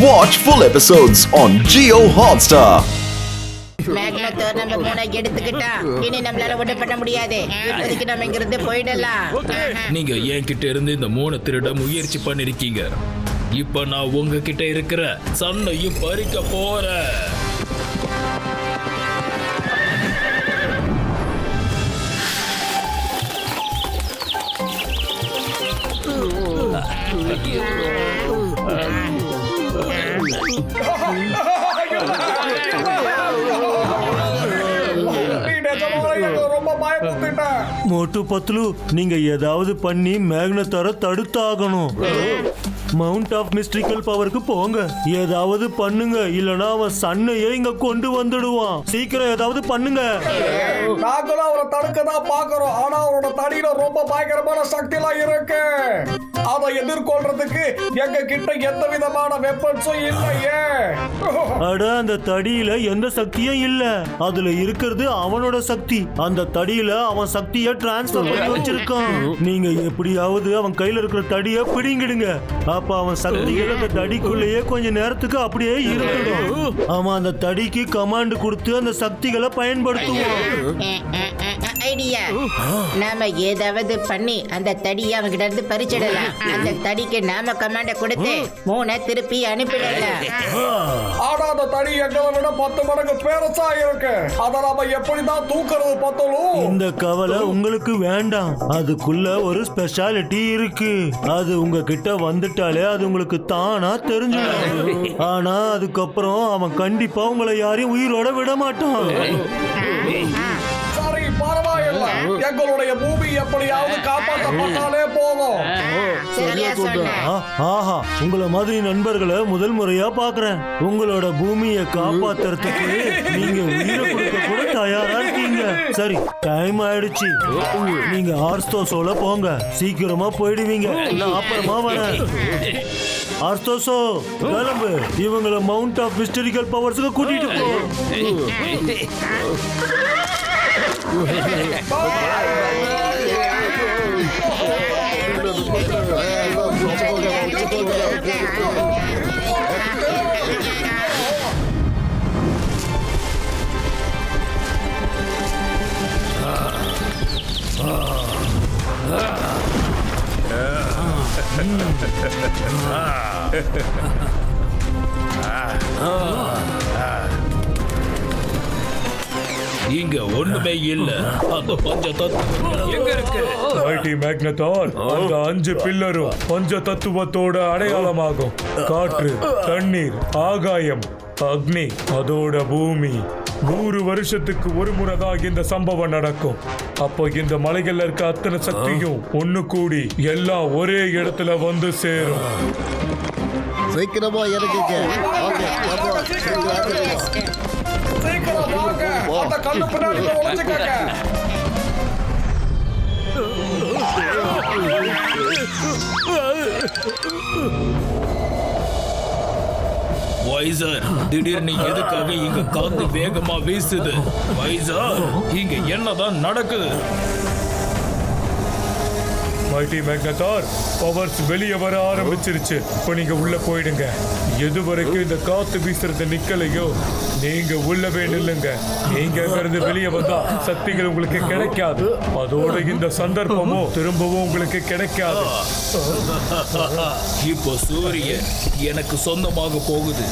Watch full episodes on Jio Hotstar. மேக்னத்தோர் நம்ம மூணை எடுத்துக்கிட்டா இனி நம்மளால ஒண்ணும் பண்ண முடியாது. இப்போதைக்கு நம்ம இங்கிருந்து போயிடலாம். நீங்க என்கிட்ட இருந்து இந்த 3 திருட முயற்சி பண்ணிருக்கீங்க. இப்ப நான் உங்ககிட்ட இருக்கிற சண்டையும் பறிக்க போறேன். மோட்டு பத்லு, நீங்க ஏதாவது பண்ணி மேக்னத்தார தடுத்தாகணும். மவுண்ட் ஆஃப் மிஸ்ட்ரிக்கல் பவருக்கு போங்க, ஏதாவது பண்ணுங்க, இல்லனா அவன் சன்னையே இங்க கொண்டு வந்துடுவான். சீக்கிரம் ஏதாவது பண்ணுங்க. நாங்களும் அவரை தடுக்க தான் பாக்குறோம். ஆனா அவரோட தடியில ரொம்ப பயங்கரமான சக்தி எல்லாம் இருக்கு. அதை எதிர்கொள்றதுக்கு எங்க கிட்ட எந்த விதமான வெப்பன்ஸும் இல்லையே. அட, அந்த தடியில எந்த சக்தியும் இல்ல. அதுல இருக்கிறது அவனோட சக்தி. அந்த தடியில அவன் சக்தியை டிரான்ஸ்ஃபர் பண்ணி வச்சிருக்கான். நீங்க எப்படியாவது அவன் கையில இருக்கிற தடியை பிடிங்கிடுங்க. அப்ப அவன் சக்திகள் அந்த தடிக்குள்ளேயே கொஞ்ச நேரத்துக்கு அப்படியே இருக்கணும். அவன் அந்த தடிக்கு கமாண்ட் கொடுத்து அந்த சக்திகளை பயன்படுத்துவான். ஐடியா, நாம ஏதாவது பண்ணி அந்த தடியை அவங்கிட்ட இருந்து பறிச்சிடலாம். அந்த தடிக்கு நாம கமாண்ட கொடுத்து 3 திருப்பி அனுப்பிடலாம். ஆனா அந்த தடி எங்களை விட 10 மடங்கு பெருசா இருக்கு. அதை நாம எப்படிதான் தூக்குறது பத்தலும்? இந்த கவலை உங்களுக்கு வேண்டாம். அதுக்குள்ள ஒரு ஸ்பெஷாலிட்டி இருக்கு. அது உங்ககிட்ட வந்துட்டாலே அது உங்களுக்கு தானா தெரிஞ்சிடும். ஆனா அதுக்கப்புறம் அவன் கண்டிப்பா உங்களை யாரையும் உயிரோட விட மாட்டான். சரி, பரவாயில்ல. எங்களுடைய பூமி எப்படியாவது காப்பாற்றப்பட்டாலே போதும். சரியா சொன்ன. ஆஹா, உங்களை மாதிரி நண்பர்களை முதல் முறையா பாக்குறேன். உங்களோட பூமியை காப்பாத்துறதுக்கு நீங்க உயிரை கொடுக்க கூட தயாரா இருக்கீங்க. சரி, டைம் ஆயிடுச்சு. நீங்க ஆர்ஸ்தோஸோல போங்க. சீக்கிரமா போயிடுவீங்க. நான் அப்புறமா வரேன். ஆர்ஸ்தோஸோ, கிளம்பு. இவங்களை மவுண்ட் ஆஃப் மிஸ்டரிக்கல் பவர்ஸ்க்கு கூட்டிட்டு போ. இங்க ஒண்ணுமே இல்ல. அந்த பஞ்ச தத்துவம் எங்க இருக்கு? மைட்டி மேக்னத்தார், அந்த 5 பில்லரும் பஞ்ச தத்துவத்தோட அடையாளமாகும். காற்று, தண்ணீர், ஆகாயம், அக்னி, அதோட பூமி. 100 வருஷத்துக்கு ஒரு முறைதான் இந்த சம்பவம் நடக்கும். அப்போ இந்த மலைகள்ல இருக்க அத்தனை சக்தியும் ஒண்ணு கூடி எல்லாம் ஒரே இடத்துல வந்து சேரும். சீக்கிரமா இறக்குங்க. சீக்கிரம் வாங்க. அந்த கல்லு பின்னாடி ஒளிஞ்சுக்கங்க. வைசர், திடீர்னு எதுக்காக இங்க காத்து வேகமா வீசுது? வைசர், இங்க என்னதான் நடக்குது? மைட்டி மேக்னத்தார், பவர்ஸ் வெளியே வர ஆரம்பிச்சிருச்சு. இப்போ நீங்க உள்ள போயிடுங்க. எது வரைக்கும் இந்த காத்து வீசுறது நிக்கலையோ நீங்க உள்ளவே நில்லுங்க. நீங்க இருந்து வெளியே வந்தா சக்திகள் உங்களுக்கு கிடைக்காது. அதோட இந்த சந்தர்ப்பமும் திரும்பவும் உங்களுக்கு கிடைக்காது. இப்போ சூரியன் எனக்கு சொந்தமாக போகுது.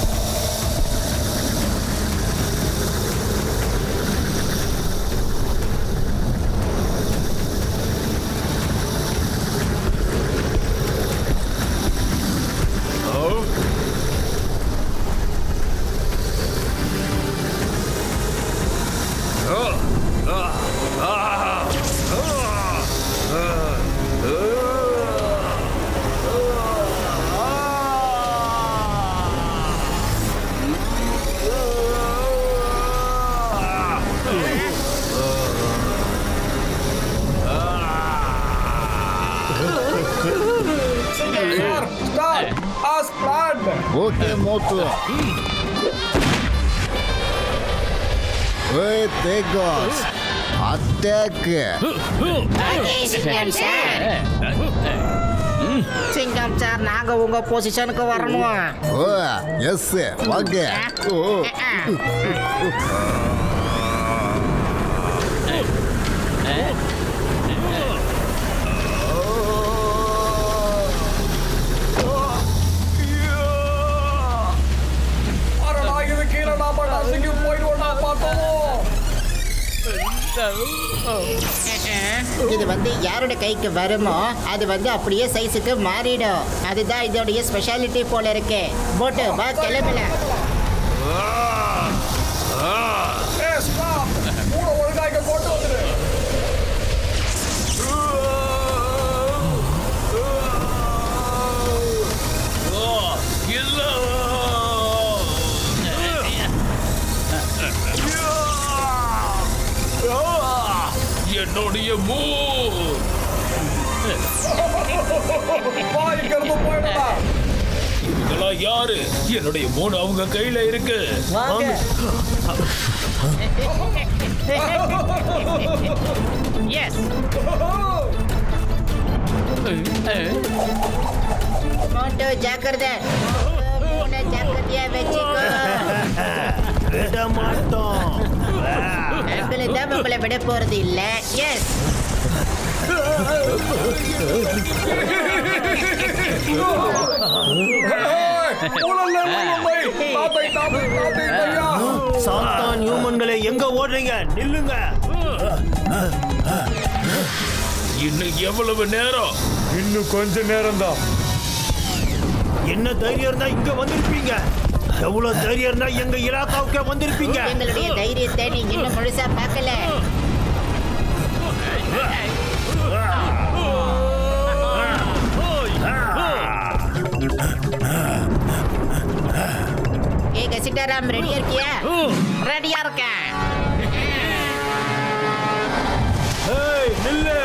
Start as planned. Okay Motu. Wait, they goes. Attack. சிங்கம் சார் நாங்க உங்க பொசிஷனுக்கு வரணும். ஓ எஸ் வாங்க. ஓ அடடா, இது கீழே நாம நசுங்கி போயிடுவோம்டா பார்த்தோம். இது வந்து யாரோட கைக்கு வருமோ அது வந்து அப்படியே சைஸுக்கு மாறிடும். அதுதான் இதோடைய ஸ்பெஷாலிட்டி போல இருக்கு. போட்டு வா கிளம்பல. ஏய், stop. மூணு ஒழுங்கா இங்க கொண்டு வந்துரு. இல்ல என்னுடைய மூ வா, இங்க இருந்து போயிடலாம். இதெல்லாம் யாரு? என்னுடைய மூணு அவங்க கையில இருக்கு. மோட்டோ ஜாக்கிரதை. மூணை ஜாக்கிரதையா வச்சுக்கோ. விட மாட்டோம். அங்கிள் தான் உங்களை விட போறது இல்ல. எஸ் ஊழல்ல ஊழலை. தாத்தை, தாத்தை, தாத்தை, ஐயா. சாத்தான் ஹியூமன்களை எங்க ஓடுறீங்க? நில்லுங்க. இன்னும் எவ்வளவு நேரம்? இன்னும் கொஞ்ச நேரம் தான். என்ன தைரியம் இருந்தா இங்க வந்திருப்பீங்க? எவ்வளவு தைரியம் இருந்தா எங்க இலாக்காவுக்கே வந்திருப்பீங்க? எங்களுடைய தைரியத்தை நீங்க இன்னும் முழுசா பார்க்கல. ஏக சீதாராம் ரெடியா இருக்கியா? ரெடியா இருக்கேன். ஏய், நில்லு.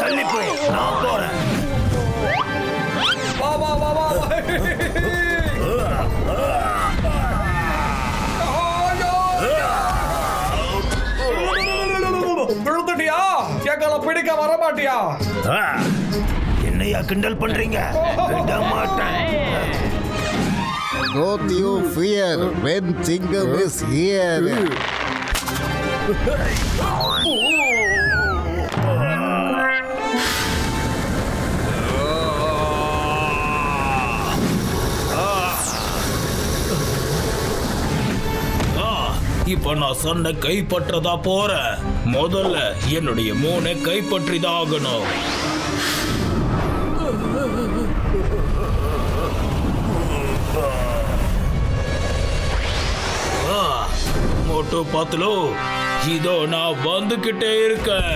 தள்ளி போ. நான் போறேன். வா, வா, வா, வா. விழுந்துட்டியா? எங்களை பிடிக்க வர மாட்டியா? என்னையா கிண்டல் பண்றீங்க? விட மாட்டேன். Don't you fear when Singam is here. இப்ப நான் சொன்ன கைப்பற்றதா போறேன். முதல்ல என்னுடைய மூணை கைப்பற்றிதான் ஆகணும். மோட்டோ பாத்துலோ, இதோ நான் வந்துகிட்டே இருக்கேன்.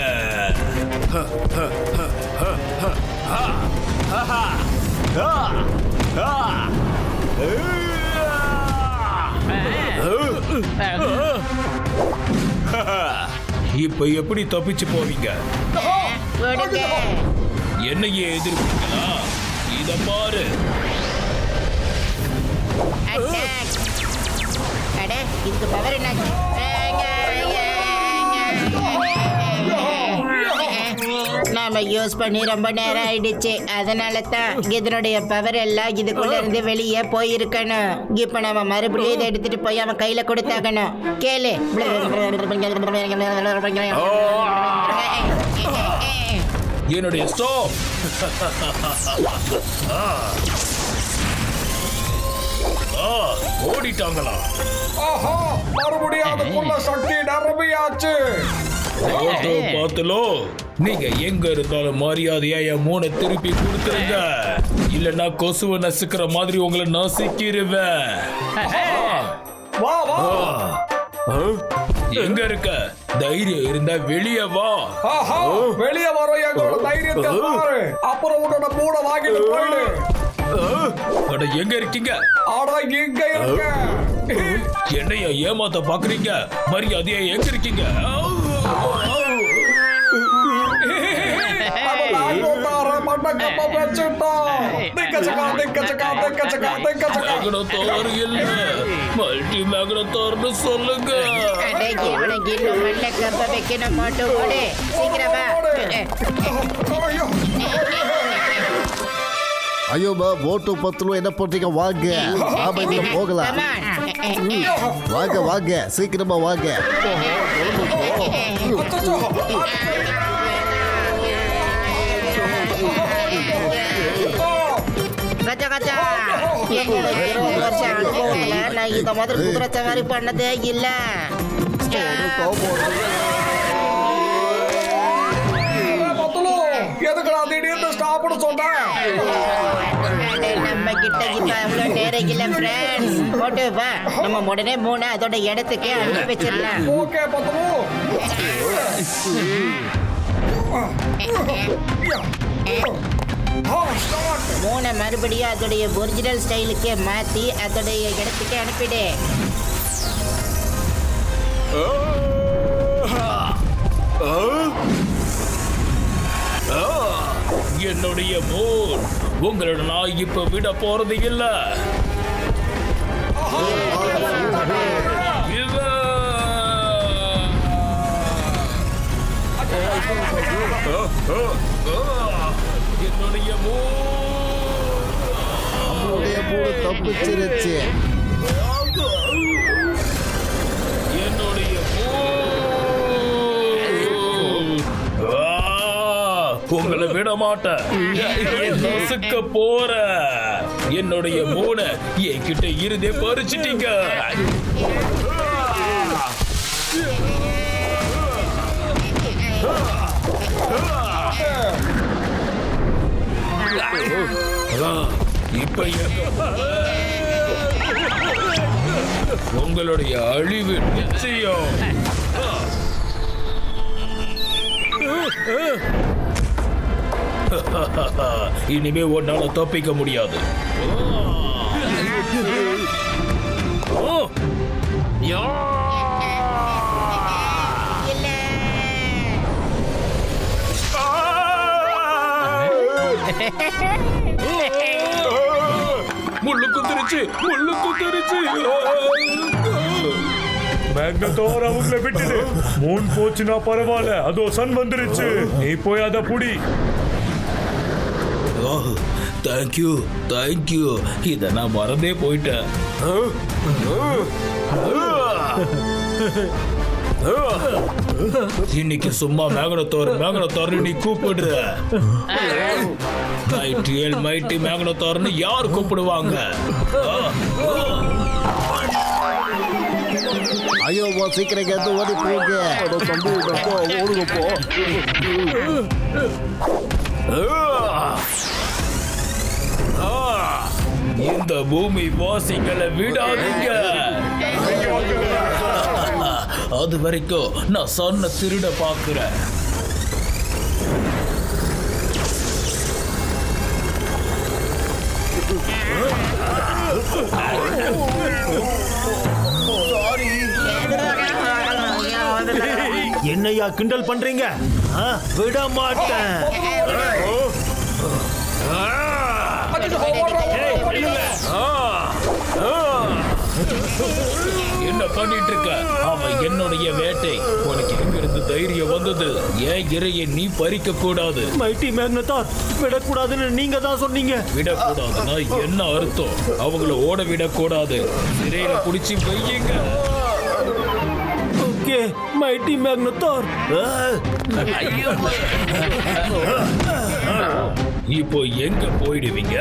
இப்ப எப்படி தப்பிச்சு போவீங்க? கொடுங்க. என்னையே எதிர்ப்பீங்களா? இத பாரு. அட்டாக். அட இதுக்கு பவர் என்னாச்சு? நாம யூஸ் பண்ணி ரொம்ப நேரம் ஆயிடுச்சு. அதனால தான் இதனுடைய பவர் எல்லாம் இதுக்குள்ள இருந்து வெளியே போயிருக்கணும். இப்ப நாம மறுபடியும் இதை எடுத்துட்டு போய் அவன் கையில கொடுத்தாகணும். கேளு. என்னுடைய ஸ்டாப். ஓடிட்டாங்களா? ஆஹா, மறுபடியும் அதுக்குள்ள சக்தி நிரம்பியாச்சு. ஓட்டோ பாத்துலோ, நீங்க எங்க இருந்தாலும் மரியாதையா என் மூணை திருப்பி கொடுத்துருங்க. இல்லன்னா கொசுவை நசுக்கிற மாதிரி உங்களை நசுக்கிடுவேன். வா, வா. எங்க இருக்க? தைரியம் இருந்தா வெளியே வா. ஆஹா, வெளியே வர எங்களோட தைரியத்தை பாரு. அப்புறம் உன்னோட மூட வாங்கிட்டு போயிடு. அட, எங்க இருக்கீங்க? ஆனா இங்க இருக்க. என்னைய ஏமாத்த பாக்குறீங்க? மரியாதையா எங்க இருக்கீங்க? மேக்னத்தோர் இல்ல, மல்டி மேக்னத்தோர்னு சொல்லுங்க. இவனுக்கு இன்னும் மண்ணை கப்ப வைக்கணும். மாட்டோம். சீக்கிரமா ஐயோ ஐயோ மோட்டு பத்துலும் என்ன பண்றீங்க? வாங்க நாம இதுல போகலாம். வாங்க வாங்க சீக்கிரமா வாங்க. கச்சா கச்சா என்னோட 20 வருஷம் அனுபவத்துல நான் இந்த மாதிரி குதிரை சவாரி பண்ணதே இல்ல. பத்துலு எதுக்குடா திடீர்னு ஸ்டாப்னு சொன்னேன்? நம்ம கிட்ட இப்ப அவ்வளவு நேரம் இல்ல ஃப்ரெண்ட்ஸ். போட்டு வா, நம்ம உடனே 3 அதோட இடத்துக்கு அனுப்பி வச்சிடலாம். ஓகே பத்துலு. ஸ்டார்ட். 3 மறுபடியும் அதோடைய ஒரிஜினல் ஸ்டைலுக்கு மாத்தி அதோடைய இடத்துக்கு அனுப்பிடு. என்னுடைய மூன் உங்களோட நான் இப்ப விட போறது இல்ல. என்னுடைய நம்மளுடைய மூணு தப்பிச்சிருச்சு. என்னுடைய உங்களை விட மாட்டேன். நசுக்க போற என்னுடைய மூணை என்கிட்ட இருந்தே பறிச்சிட்டீங்க. இப்ப உங்களுடைய அழிவு நிச்சயம். இனிமே உன்னால தப்பிக்க முடியாது. முள்ளு குத்துருச்சு, முள்ளு குத்துருச்சு. மேக்னத்தோர் அவங்கள விட்டுடு. மூன் போச்சுன்னா பரவாயில்ல, அதோ சன் வந்துருச்சு. நீ போய் அத புடி. தேங்க்யூ தேங்க்யூ, இத நான் மறந்தே போயிட்டேன். இன்னைக்கு சும்மா மேக்னத்தோர் நீ கூப்பிடுற. மைட்டி மேக்னத்தோர்னு யார் கூப்பிடுவாங்க? ஐயோ சீக்கிரம் கேட்டு ஓடி போங்க. இந்த பூமி வாசிகளை விடாதீங்க. அது வரைக்கும் நான் சொன்ன திருட பாக்குறேன். என்னையா கிண்டல் பண்றீங்க? விட மாட்டேன். என்ன பண்ணிட்டு இருக்க? அவன் என்னுடைய வேட்டை. உனக்கு எங்கிருந்து தைரியம் வந்தது? ஏன் இறையை நீ பறிக்க கூடாது? மைட்டி மேக்னத்தார் விடக்கூடாதுன்னு நீங்க தான் சொன்னீங்க. விடக்கூடாதுன்னா என்ன அர்த்தம்? அவங்கள ஓட விடக்கூடாது. சிறையில புடிச்சு வையுங்க. Okay mighty Magnathar. இப்போ எங்க போயிடுவீங்க?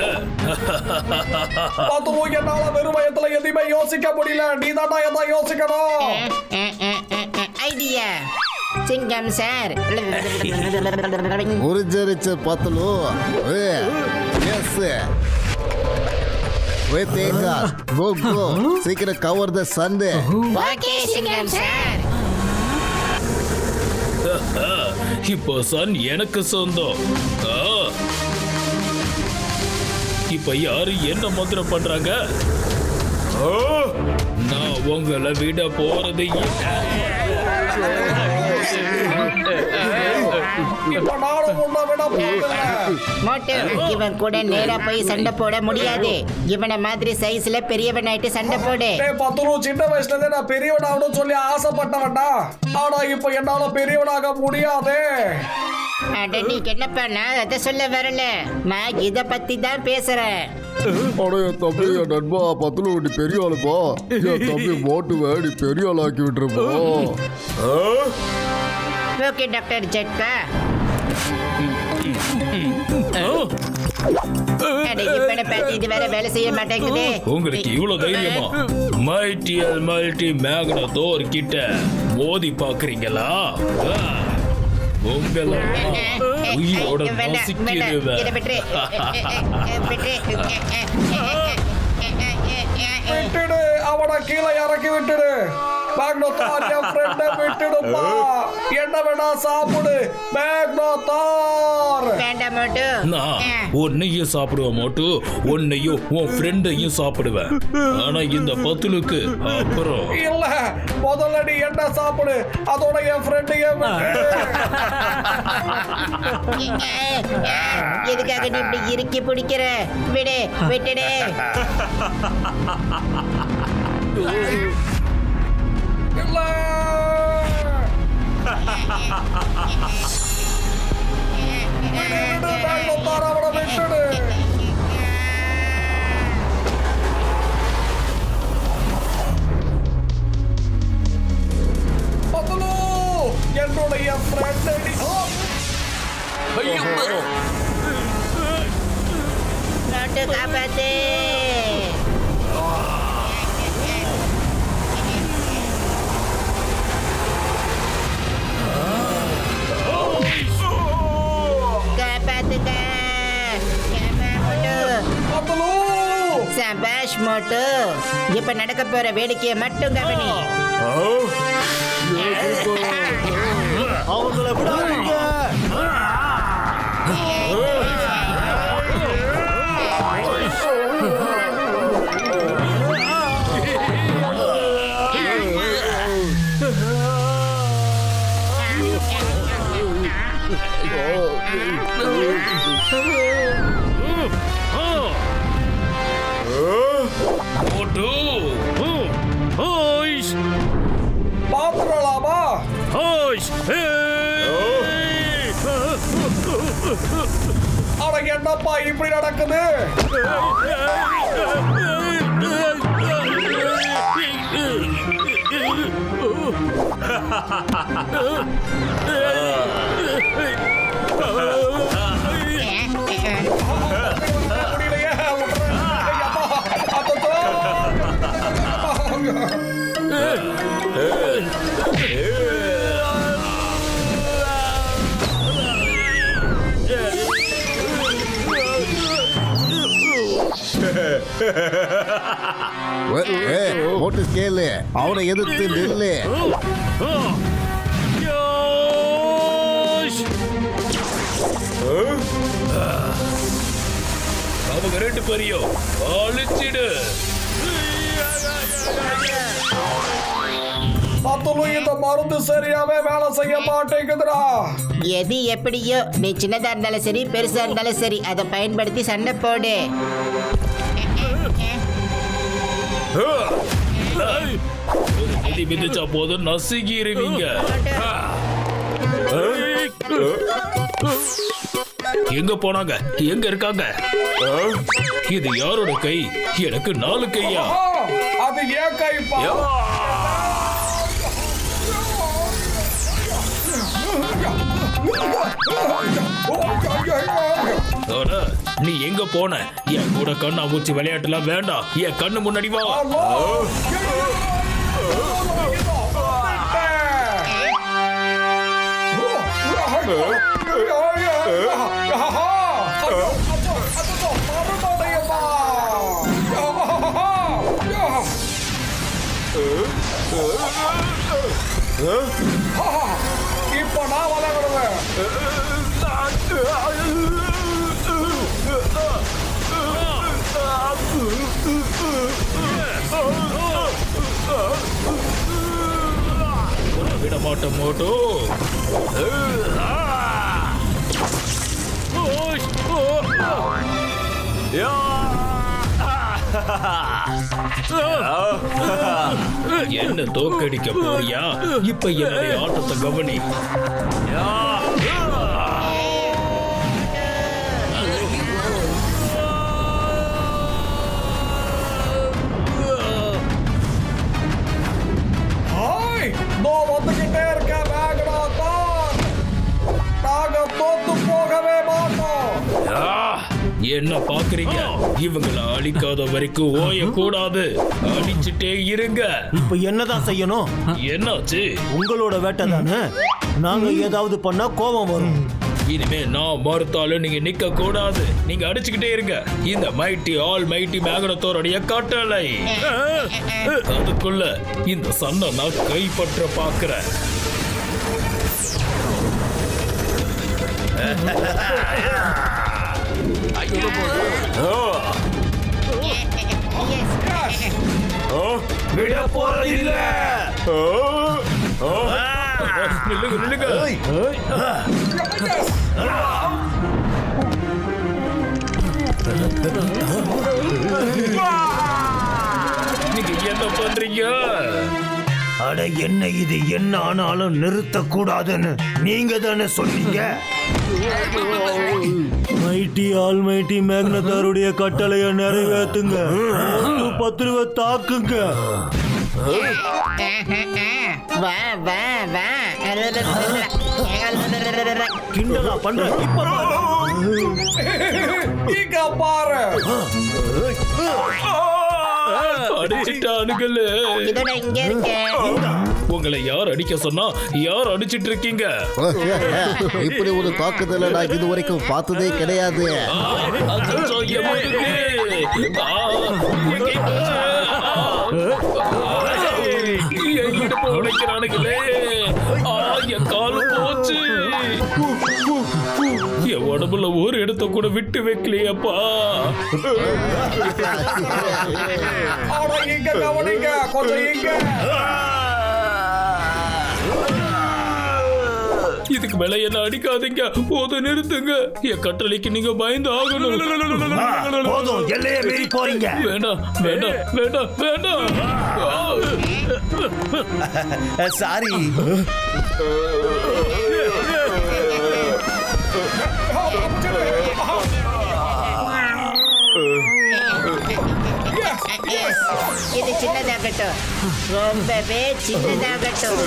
என்னால வெறும் வயத்துல எதையுமே யோசிக்க முடியல. நீ தாண்டா எதாவது யோசிக்கணும். ஐடியா சிங்கம் சார். உறிஞ்சிருச்சு பத்துலு. எஸ் சீக்கிரம் கவர் த சண்டே. ஓகே சிங்கம் சார். இப்போ சன் எனக்கு சொந்தம். இப்ப யாரு என்ன மந்திரம் பண்றாங்க? நான் உங்களை விட போறது மோட்டு இவன் கூட நேரா போய் சண்டை போட முடியாது. இவனை மாதிரி சைஸ்ல பெரியவனாயிட்டு சண்டை போடு. சின்ன வயசுல இருந்தே நான் பெரியவனாகணும்னு சொல்லி ஆசைப்பட்டவன்டா. ஆனா இப்ப என்னால பெரியவனாக முடியாது. அட நீங்க என்னப்பா, நான் அதை சொல்ல வரல, நான் இத பத்தி தான் பேசுறேன். அட என் தம்பி என் நண்பா பத்துல நீ பெரிய ஆளுப்பா. என் தம்பி மோட்டுவை நீ பெரிய ஆளாக்கி விட்டுருப்போ. Okay doctor ஜட்கா. அட இப்ப பார்த்து இது வேற வேலை செய்ய மாட்டேங்குது. உங்களுக்கு இவ்வளவு தைரியமா மைட்டியல் மல்டி மேக்னதோர் கிட்ட மோதி பாக்குறீங்களா? உங்களை உயிரோட நசுக்கிடுவேன். இதை விட்டுரு. விட்டுடு, அவனை கீழே இறக்கி விட்டுடு. மேக்னோதார் என் ஃப்ரெண்டை விட்டுடுப்பா. என்ன வேணா சாப்பிடு மேக்னோதார். வேண்டாம் மோட்டு. நான் உன்னையும் சாப்பிடுவேன் மோட்டு, உன்னையும் உன் ஃப்ரெண்டையும் சாப்பிடுவேன். ஆனா இந்த பத்துலுக்கு அப்புறம் இல்ல, முதல்ல நீ என்ன சாப்பிடு, அதோட என் ஃப்ரெண்டையே எதுக்காக நீ இப்படி இறுக்கி பிடிக்கிற? விடு, விட்டுடு. இல்ல. விடு, மேக்னோதார், அவனை விட்டுடு. பத்துலு, என்னுடைய ஃப்ரெண்ட் மோட்டு காப்பாத்து. காப்பாத்துக்க. பத்துலு. சபாஷ் மோட்டு. இப்ப நடக்க போற வேடிக்கையை மட்டும் கவனி. அவங்கள விடாதீங்க. மோட்டு பாத்துடலாமா? அட என்னப்பா இப்படி நடக்குது? முடியலையே, விட்டுறேன். ஐயப்பா, அத்தத்தோ. மோட்டு கேளு, அவனை எதிர்த்து நில்லு. அவங்க ரெண்டு பேரையும் அழிச்சிடு. பத்துலு, இந்த மருந்து சரியாவே வேலை செய்ய மாட்டேங்குதுடா. எது எப்படியோ, நீ சின்னதா இருந்தாலும் சரி பெருசா இருந்தாலும் சரி அதை பயன்படுத்தி சண்டை போடு. ஒரு மிதி மிதிச்சா போதும் நசுங்கிருவீங்க. எங்க போனாங்க? எங்க இருக்காங்க? இது யாரோட கை? எனக்கு 4 கையா? அது ஏன் கைப்பா? அட, நீ எங்க போன? என் கூட கண்ணா பூச்சி விளையாட்டுலாம் வேண்டாம். என் கண்ணு முன்னாடி வா. இப்ப நான் விளையாடுவேன். விட மாட்டேன் மோட்டோ. என்ன தோக்கடிக்க போறியா? இப்ப என்னுடைய ஆட்டத்தை கவனி. என்ன பாக்குறீங்க? இவங்கள அழிக்காத வரைக்கும் ஓய கூடாது. அடிச்சுட்டே இருங்க. இப்ப என்னதான் செய்யணும்? என்னாச்சு? உங்களோட வேட்டை தானே, நாங்க ஏதாவது பண்ணா கோபம் வரும். இனிமே நான் மறுத்தாலும் நீங்க நிக்க கூடாது. நீங்க அடிச்சுக்கிட்டே இருங்க. இந்த மைட்டி ஆல் மைட்டி மேக்னத்தோருடைய கட்டளை. அதுக்குள்ள இந்த சன்னை நான் கைப்பற்ற பாக்குறேன். விட போறதில்ல. நில்லுங்க, நில்லுங்க. நீங்க என்ன பண்றீங்க? அட என்ன இது, என்ன ஆனாலும் நிறுத்த கூடாதுன்னு நீங்க தானே சொன்னீங்க. மைட்டி ஆல் மைட்டி மேக்னத்தாருடைய கட்டளையை நிறைவேற்றுங்க. 10 ரூபா தாக்குங்க. வா வா வா கிண்டலா பண்ற? இப்ப இங்க பாரு. அடிச்சிட்டானுங்கள. இதோட இங்க இருக்கேன். உங்களை யார் அடிக்க சொன்னா யார் அடிச்சிட்டு இருக்கீங்க? இப்படி ஒரு தாக்குதலை நான் இது வரைக்கும் பார்த்ததே கிடையாது. அச்சச்சோ, என் முதுகு. எங்கே போச்சு? என் இடுப்பு உடைக்கிறானுங்களே. என் காலு போச்சு. என் உடம்புல ஒரு இடத்த கூட விட்டு வைக்கலையப்பா. ஆனா இங்க கவனிங்க, கொஞ்சம் இங்க. இதுக்கு மேல என்ன அடிக்காதீங்க. போது நிறுத்துங்க. என் கட்டளைக்கு நீங்க பயந்து ஆகணும். போதும், எல்லையே மீறி போறீங்க. வேண்டாம் வேண்டாம் வேண்டாம் வேண்டாம். சாரி. இது சின்னதாகட்டும், ரொம்பவே சின்னதாகட்டும்.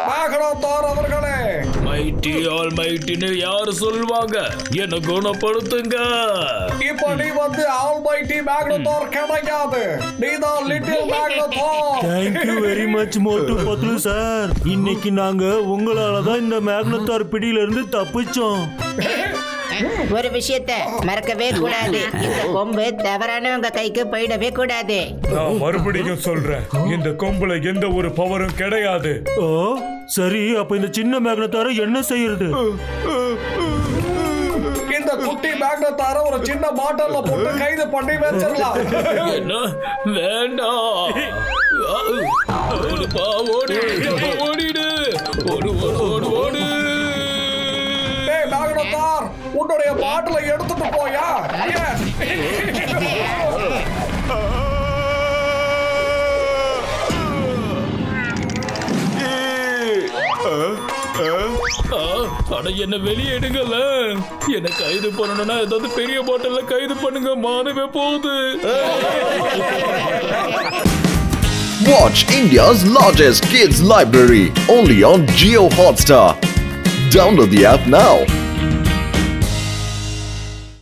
மேக்னத்தார் அவர்களே, மைட்டி ஆல் மைட்டின்னு யாரு சொல்லுவாங்க? என்ன குணப்படுத்துங்க. இப்ப நீ வந்து ஆல்மைட்டி மேக்னத்தார் கிடையாது. நீதான் little Magnathar. Thank you very much Motu Patlu sir. இன்னைக்கு நாங்க உங்களால தான் இந்த மேக்னத்தார் பிடியில இருந்து தப்பிச்சோம். ஒரு விஷயத்த மறக்கவே கூடாது, இந்த கொம்பு தவறானவங்க கைக்கு போயிடவே கூடாது. நான் மறுபடியும் சொல்றேன், இந்த கொம்புல எந்த ஒரு பவரும் கிடையாது. ஓ சரி, அப்ப இந்த சின்ன மேக்னத்தார என்ன செய்யறது? இந்த குட்டி மேக்னத்தார ஒரு சின்ன பாட்டில்ல போட்டு கைது பண்ணி வச்சிடலாம். என்ன? வேண்டாம். ஓடுப்பா, ஓடு. ஓடிடு. ஓடு ஓடு ஓடு ஓடு. டேய் மேக்னத்தார், உன்னுடைய பாட்டிலை எடுத்துட்டு போயா. அட என்ன வெளியே எடுங்கல. என்ன கைது பண்ணணும்னா ஏதாவது பெரிய பாட்டில்ல கைது பண்ணுங்க. மானவே போகுது. Watch India's largest kids library only on Jio Hotstar. Download the app now.